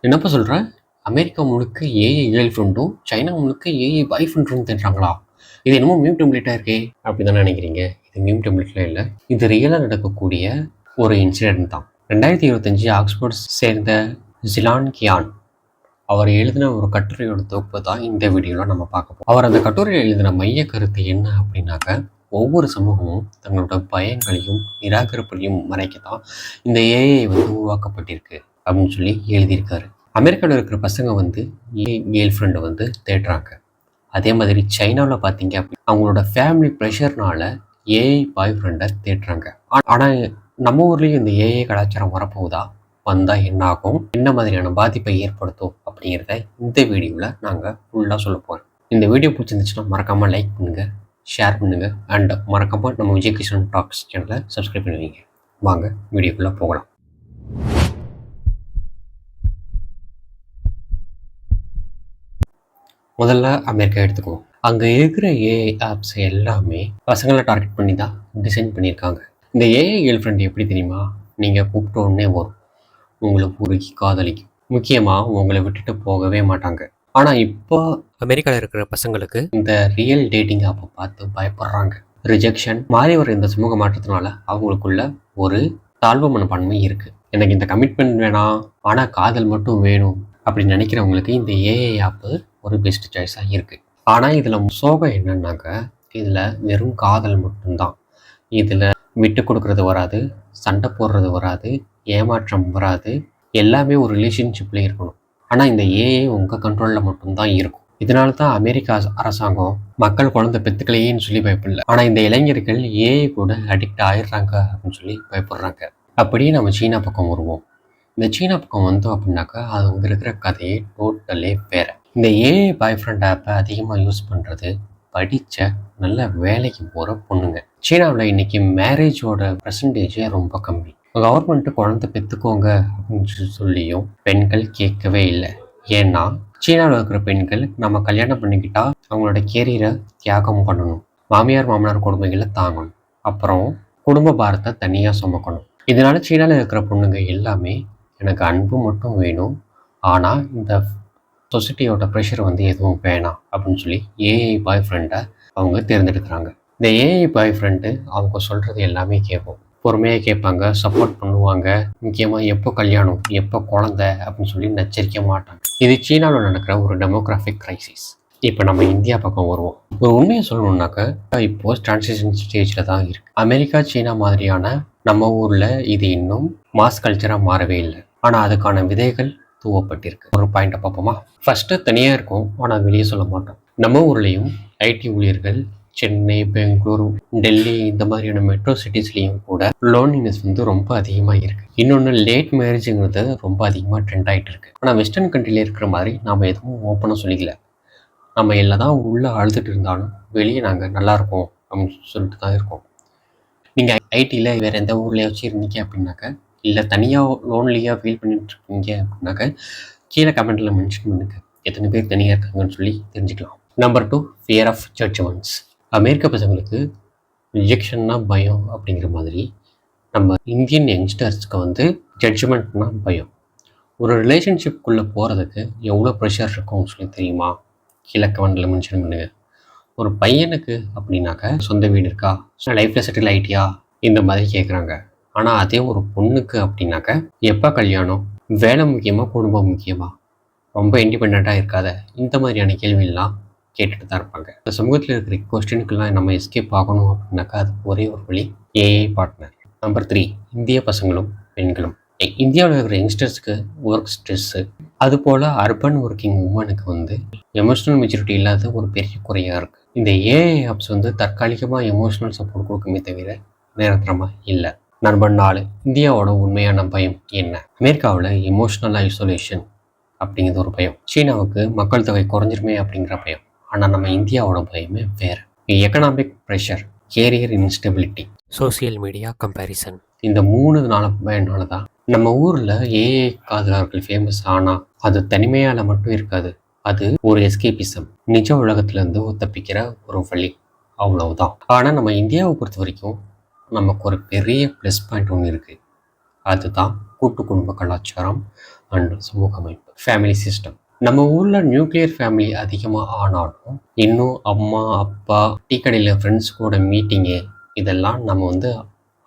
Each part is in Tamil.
என்னப்பா சொல்ற? அமெரிக்கா முழுக்க ஏஐ கேர்ள் ஃப்ரெண்டும், சைனா முழுக்க ஏஐ பாய் ஃப்ரெண்டும் தேடுறாங்களா? இது என்னமோ மீம் டெம்ப்ளேட்டா இருக்கே! அப்படிதானே நினைக்கிறீங்க? இது மீம் டெம்ப்ளேட்லாம் இல்ல. இது ரியலா நடக்கக்கூடிய ஒரு இன்சிடென்ட் தான். 2025 ஆக்ஸ்போர்ட் சேர்ந்த ஜிலான் கியான் அவர் எழுதின ஒரு கட்டுரையோட தொகுப்பு தான் இந்த வீடியோல நம்ம பார்க்க போறோம். அவர் அந்த கட்டுரையில் எழுதின மைய கருத்து என்ன அப்படின்னாக்க, ஒவ்வொரு சமூகமும் தங்களோட பயங்களையும் நிராகரிப்பையும் மறைக்கத்தான் இந்த ஏஐ உருவாக்கப்பட்டிருக்கு அப்படின்னு சொல்லி எழுதியிருக்காரு. அமெரிக்காவில் இருக்கிற பசங்க ஏஐ கேர்ள் ஃப்ரெண்டை தேடுறாங்க. அதே மாதிரி சைனாவில் பார்த்தீங்க அப்படின்னா அவங்களோட ஃபேமிலி ப்ரெஷர்னால ஏஐ பாய் ஃப்ரெண்டை தேடுறாங்க. ஆனால் நம்ம ஊர்லேயும் இந்த ஏஐ கலாச்சாரம் வரப்போகுதா? வந்தால் என்ன ஆகும், என்ன மாதிரியான பாதிப்பை ஏற்படுத்தும் அப்படிங்கிறத இந்த வீடியோவில் நாங்கள் ஃபுல்லாக சொல்ல போகிறோம். இந்த வீடியோ பிடிச்சிருந்துச்சுன்னா மறக்காமல் லைக் பண்ணுங்கள், ஷேர் பண்ணுங்கள், அண்ட் மறக்காமல் நம்ம விஜய் கிஷன் டாக்ஸ் சேனலை சப்ஸ்கிரைப் பண்ணுவீங்க. வாங்க வீடியோக்குள்ளே போகலாம். முதல்ல அமெரிக்கா எடுத்துக்குவோம். அங்கே இருக்கிற ஏஐ ஆப்ஸ் எல்லாமே பசங்களை டார்கெட் பண்ணி தான் டிசைன் பண்ணியிருக்காங்க. இந்த ஏஐ கேர்ள் ஃப்ரெண்ட் எப்படி தெரியுமா? நீங்கள் கூப்பிட்ட உடனே வரும், உங்களை உருகி காதலிக்கும், முக்கியமாக உங்களை விட்டுட்டு போகவே மாட்டாங்க. ஆனால் இப்போ அமெரிக்காவில் இருக்கிற பசங்களுக்கு இந்த ரியல் டேட்டிங் ஆப்பை பார்த்து பயப்படுறாங்க. ரிஜெக்ஷன் மாறி வர இந்த சமூக மாற்றத்தினால அவங்களுக்குள்ள ஒரு தாழ்வு மனப்பான்மை இருக்குது. எனக்கு இந்த கமிட்மெண்ட் வேணாம், ஆனால் காதல் மட்டும் வேணும் அப்படின்னு நினைக்கிறவங்களுக்கு இந்த ஏஐ ஆப்பு ஒரு பெஸ்ட் சாய்ஸாக இருக்குது. ஆனால் இதில் சோகம் என்னன்னாக்க, இதில் வெறும் காதல் மட்டும்தான். இதில் விட்டு கொடுக்கறது வராது, சண்டை போடுறது வராது, ஏமாற்றம் வராது, எல்லாமே ஒரு ரிலேஷன்ஷிப்பில் இருக்கணும். ஆனால் இந்த ஏஐ உங்கள் கண்ட்ரோலில் மட்டும்தான் இருக்கும். இதனால தான் அமெரிக்கா அரசாங்கம் மக்கள் குழந்தை பெற்றுக்கலையேன்னு சொல்லி பயப்படல. ஆனால் இந்த இளைஞர்கள் ஏஐ கூட அடிக்ட் ஆயிடுறாங்க அப்படின்னு சொல்லி பயப்படுறாங்க. அப்படியே நம்ம சீனா பக்கம் வருவோம். இந்த சீனா பக்கம் வந்தோம் அப்படின்னாக்கா அது இருக்கிற கதையே டோட்டலே வேறு. இந்த ஏஐ பாய் ஃப்ரெண்ட் ஆப்பை அதிகமாக யூஸ் பண்ணுறது படித்த நல்ல வேலைக்கு போகிற பொண்ணுங்க. சீனாவில் இன்றைக்கி மேரேஜோட பர்சன்டேஜே ரொம்ப கம்மி. கவர்மெண்ட்டு குழந்தை பெற்றுக்கோங்க அப்படின்னு சொல்லியும் பெண்கள் கேட்கவே இல்லை. ஏன்னா சீனாவில் இருக்கிற பெண்கள் நம்ம கல்யாணம் பண்ணிக்கிட்டால் அவங்களோட கேரியரை தியாகம் பண்ணணும், மாமியார் மாமனார் கொடுமைகளை தாங்கணும், அப்புறம் குடும்ப பாரத்தை தனியாக சுமக்கணும். இதனால சீனாவில் இருக்கிற பொண்ணுங்க எல்லாமே எனக்கு அன்பு மட்டும் வேணும், ஆனால் இந்த சொசைட்டியோட ப்ரெஷர் எதுவும் வேணாம் அப்படின்னு சொல்லி ஏஐ பாய் ஃப்ரெண்டை அவங்க தேர்ந்தெடுக்கிறாங்க. இந்த ஏஐ பாய் ஃப்ரெண்டு அவங்க சொல்கிறது எல்லாமே கேட்போம், பொறுமையாக கேட்பாங்க, சப்போர்ட் பண்ணுவாங்க. முக்கியமாக எப்போ கல்யாணம், எப்போ குழந்தை அப்படின்னு சொல்லி நச்சரிக்க மாட்டாங்க. இது சீனாவில் நடக்கிற ஒரு டெமோகிராஃபிக் கிரைசிஸ். இப்போ நம்ம இந்தியா பக்கம் வருவோம். ஒரு உண்மையை சொல்லணுன்னாக்க, இப்போது டிரான்சிஷன் ஸ்டேஜில் தான் இருக்குது. அமெரிக்கா சீனா மாதிரியான நம்ம ஊரில் இது இன்னும் மாஸ் கல்ச்சராக மாறவே இல்லை. ஆனால் அதுக்கான விதைகள் தூவப்பட்டிருக்கு. ஒரு பாயிண்ட்டை பார்ப்போமா? ஃபஸ்ட்டு தனியாக இருக்கும், ஆனால் வெளியே சொல்ல மாட்டோம். நம்ம ஊர்லேயும் ஐடி ஊழியர்கள் சென்னை, பெங்களூரு, டெல்லி இந்த மாதிரியான மெட்ரோ சிட்டிஸ்லேயும் கூட லோன்லினஸ் ரொம்ப அதிகமாக இருக்குது. இன்னொன்று லேட் மேரேஜுங்கிறது ரொம்ப அதிகமாக ட்ரெண்ட் ஆகிட்டு இருக்கு. ஆனால் வெஸ்டர்ன் கண்ட்ரியில் இருக்கிற மாதிரி நாம் எதுவும் ஓப்பனாக சொல்லிக்கல. நம்ம எல்லாம் தான் உள்ளே அழுதுட்டு இருந்தாலும் வெளியே நாங்கள் நல்லாயிருக்கோம் அப்படின்னு சொல்லிட்டு தான் இருக்கோம். நீங்கள் ஐடியில் வேறு எந்த ஊர்லேயாச்சும் இருந்தீங்க அப்படின்னாக்க, இல்லை தனியாக லோன்லியாக ஃபீல் பண்ணிட்டுருக்கீங்க அப்படின்னாக்க கீழே கமெண்ட்டில் மென்ஷன் பண்ணுங்க, எத்தனை பேர் தனியாக இருக்காங்கன்னு சொல்லி தெரிஞ்சுக்கலாம். Number 2, fear of judgements. அமெரிக்க பசங்களுக்கு ரிஜெக்ஷன்னா பயம் அப்படிங்கிற மாதிரி நம்ம இந்தியன் யங்ஸ்டர்ஸ்க்கு ஜட்ஜ்மெண்ட்னா பயம். ஒரு ரிலேஷன்ஷிப்குள்ளே போகிறதுக்கு எவ்வளோ ப்ரெஷர் இருக்கும்னு சொல்லி தெரியுமா? கீழே கமெண்ட்டில் மென்ஷன் பண்ணுங்கள். ஒரு பையனுக்கு அப்படின்னாக்க சொந்த வீடு இருக்கா, லைஃப்பில் செட்டில் ஆகிட்டியா, இந்த மாதிரி கேட்குறாங்க. ஆனால் அதே ஒரு பொண்ணுக்கு அப்படின்னாக்க எப்போ கல்யாணம், வேலை முக்கியமாக குடும்பம் முக்கியமாக, ரொம்ப இண்டிபெண்ட்டாக இருக்காத, இந்த மாதிரியான கேள்வியெல்லாம் கேட்டுட்டு தான் இருப்பாங்க. இந்த சமூகத்தில் இருக்கிற கொஸ்டினுக்கெல்லாம் நம்ம எஸ்கேப் ஆகணும் அப்படின்னாக்கா அது ஒரே ஒரு வழி, ஏஐ பார்ட்னர். நம்பர் 3, இந்திய பசங்களும் பெண்களும். இந்தியாவில் இருக்கிற யங்ஸ்டர்ஸ்க்கு ஒர்க் ஸ்ட்ரெஸ்ஸு, அதுபோல் அர்பன் ஒர்க்கிங் உமனுக்கு எமோஷ்னல் மெச்சூரிட்டி இல்லாத ஒரு பெரிய குறையாக இருக்குது. இந்த ஏஐ ஆப்ஸ் தற்காலிகமாக எமோஷ்னல் சப்போர்ட் கொடுக்குமே தவிர நிரந்தரமாக இல்லை. நம்பர் 4, இந்தியாவோட உண்மையான பயம் என்ன? அமெரிக்காவில் எமோஷ்னல் ஐசோலேஷன் அப்படிங்கிறது ஒரு பயம். சீனாவுக்கு மக்கள் தொகை குறைஞ்சிருமே அப்படிங்கிற பயம். ஆனால் நம்ம இந்தியாவோட பயமே வேறு. Economic pressure, career instability, social media comparison, இந்த 3 பயனால தான் நம்ம ஊரில் ஏஐ காதலர்கள் ஃபேமஸ். ஆனால் அது தனிமையால் மட்டும் இருக்காது, அது ஒரு எஸ்கேபிசம், நிஜ உலகத்துலேருந்து தப்பிக்கிற ஒரு வழி, அவ்வளவுதான். ஆனால் நம்ம இந்தியாவை பொறுத்த வரைக்கும் நமக்கு ஒரு பெரிய ப்ளஸ் பாயிண்ட் ஒன்று இருக்குது. அதுதான் கூட்டு குடும்ப கலாச்சாரம் அண்ட் சமூக அமைப்பு. Family system. நம்ம ஊரில் நியூக்ளியர் ஃபேமிலி அதிகமாக ஆனாலும் இன்னும் அம்மா அப்பா டீ கடையில் ஃப்ரெண்ட்ஸ் கூட மீட்டிங்கு இதெல்லாம் நம்ம வந்து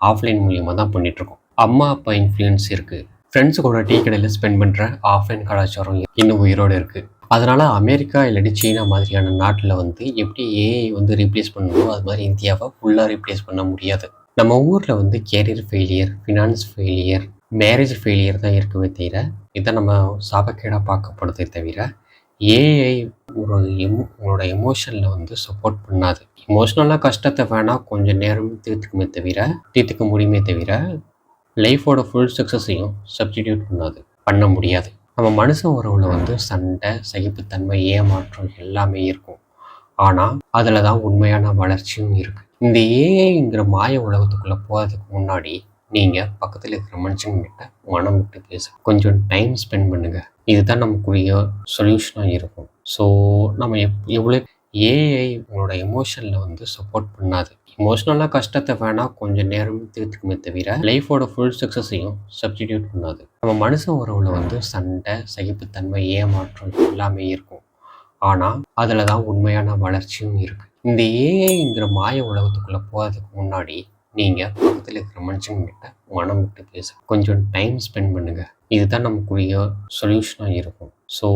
ஆஃப்லைன் மூலியமாக தான் பண்ணிகிட்ருக்கோம். அம்மா அப்பா இன்ஃப்ளூயன்ஸ் இருக்குது. ஃப்ரெண்ட்ஸு கூட டீ கடையில் ஸ்பெண்ட் பண்ணுற ஆஃப்லைன் கலாச்சாரம் இன்னும் உயிரோடு இருக்குது. அதனால் அமெரிக்கா இல்லாட்டி சீனா மாதிரியான நாட்டில் வந்து எப்படி ஏஐ வந்து ரீப்ளேஸ் பண்ணுமோ அது மாதிரி இந்தியாவை ஃபுல்லாக ரீப்ளேஸ் பண்ண முடியாது. நம்ம ஊரில் வந்து career failure, finance failure, marriage failure தான் இருக்கவே தவிர இதை நம்ம சாபக்கேடாக பார்க்கப்படுதே தவிர ஏஐ உங்களோட எமோஷனில் வந்து சப்போர்ட் பண்ணாது. எமோஷ்னலாக கஷ்டத்தை வேணால் கொஞ்சம் நேரம் தீர்த்துக்க முடியுமே தவிர லைஃபோட ஃபுல் சக்ஸஸையும் சப்ஸ்டிடியூட் பண்ண முடியாது. நம்ம மனுஷன் உறவில் வந்து சண்டை, சகிப்புத்தன்மை, ஏமாற்றம் எல்லாமே இருக்கும். ஆனால் அதில் தான் உண்மையான வளர்ச்சியும் இருக்குது. இந்த ஏஐங்கிற மாய உலகத்துக்குள்ளே போகிறதுக்கு முன்னாடி நீங்கள் பக்கத்தில் இருக்கிற மனுஷங்கிட்ட மனம் விட்டு பேசுங்க, கொஞ்சம் டைம் ஸ்பெண்ட் பண்ணுங்கள். இதுதான் நமக்குரிய சொல்யூஷனாக இருக்கும். ஸோ நம்ம எவ்வளோ ஏஐ உங்களோட எமோஷனில் வந்து சப்போர்ட் பண்ணாது. எமோஷ்னலாக கஷ்டத்தை வேணால் கொஞ்சம் நேரம் தீர்த்துக்குமே தவிர லைஃபோட ஃபுல் சக்ஸஸையும் சப்ஸ்டிடியூட் பண்ணாது. நம்ம மனுஷன் உறவில் வந்து சண்டை, சகிப்புத்தன்மை, ஏமாற்றம் எல்லாமே இருக்கும். ஆனால் அதில் தான் உண்மையான வளர்ச்சியும் இருக்குது. இந்த ஏஐங்கிற மாய உலகத்துக்குள்ளே போகிறதுக்கு முன்னாடி நீங்கள் பக்கத்தில் இருக்கிற மனுஷங்கிட்ட மனம் விட்டு பேசுங்க, கொஞ்சம் டைம் ஸ்பெண்ட் பண்ணுங்கள். இதுதான் நமக்குரிய சொல்யூஷனாக இருக்கும். ஸோ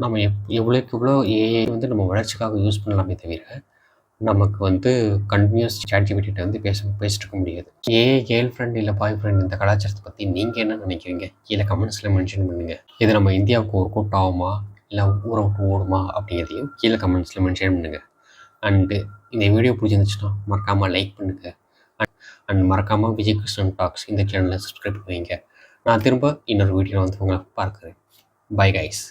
நம்ம எவ்வளோக்கு எவ்வளோ ஏஐ வந்து நம்ம வளர்ச்சிக்காக யூஸ் பண்ணலாமே தவிர நமக்கு வந்து கண்டினியூஸ் சாட்ஜிபிட்ட வந்து பேசிட்டு இருக்க முடியாது. கேர்ள் ஃப்ரெண்ட் இல்லை பாய் ஃப்ரெண்ட் இந்த கலாச்சாரத்தை பற்றி நீங்கள் என்ன நினைக்கிறீங்க? கீழே கமெண்ட்ஸில் மென்ஷன் பண்ணுங்கள். இது நம்ம இந்தியாவுக்கு ஒர்க் அவுட் ஆகுமா இல்லை ஊரை விட்டு ஓடுமா அப்படிங்கிறதையும் கீழே கமெண்ட்ஸில் மென்ஷன் பண்ணுங்கள். அண்டு இந்த வீடியோ பிடிச்சிருந்துச்சுன்னா மறக்காமல் லைக் பண்ணுங்கள். அண்ட் மறக்காமல் விஜய் கிருஷ்ணன் டாக்ஸ் இந்த சேனலை சப்ஸ்கிரைப் பண்ணுவீங்க. நான் திரும்ப இன்னொரு வீடியோ வந்து உங்களை பார்க்குறேன். Bye guys.